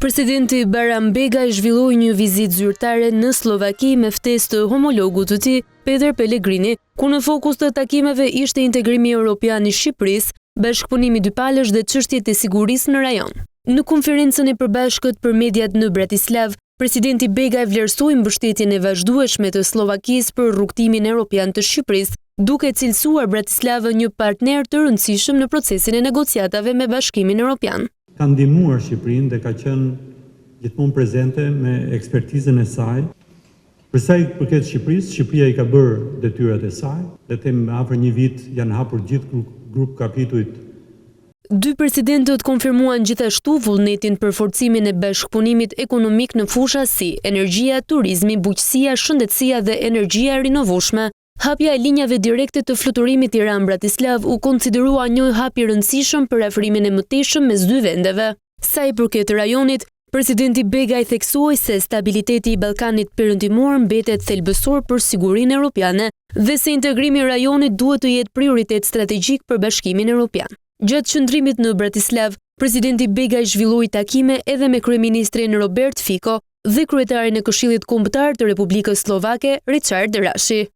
Presidenti Bayram-Begaj zhvilloi një vizitë zyrtare në Slovaki me ftesë të homologut të tij, Peter Pellegrini, ku në fokus të takimeve ishte integrimi evropian i Shqipërisë, bashkëpunimi dypalësh dhe çështjet e sigurisë në rajon. Në konferencën e përbashkët për mediat në Bratislav, presidenti Begaj vlerësoi mbështetjen e vazhdueshme të Slovakisë për rrugtimin evropian të Shqipërisë, duke cilësuar Bratislavën një partner të rëndësishëm në procesin e negociatave me Bashkimin Evropian. Ka ndihmuar Shqipërinë dhe ka qenë gjithmonë prezente me ekspertizën e saj. Për sa i përket Shqipërisë, Shqipëria i ka bërë detyrat e saj, dhe them me afër një vit janë hapur gjithë grup kapitujt. Dy presidentët konfirmuan gjithashtu vullnetin për forcimin e bashkëpunimit ekonomik në fusha si energjia, turizmi, bujqësia, shëndetësia dhe energjia e rinovueshme. Hapja e linjave direkte të fluturimit Tiranë-Bratislav u konsiderua një hap i rëndësishëm për afrimin e mëtejshëm mes dy vendeve. Sa i përket rajonit, presidenti Begaj theksoi se stabiliteti i Ballkanit Perëndimor mbetet thelbësor për sigurinë evropiane dhe se integrimi i rajonit duhet të jetë prioritet strategjik për Bashkimin Evropian. Gjatë qëndrimit në Bratislav, presidenti Begaj zhvilloi takime edhe me kryeministrin Robert Fico dhe kryetarin e Këshillit Kombëtar të Republikës Slovake, Richard Rashi.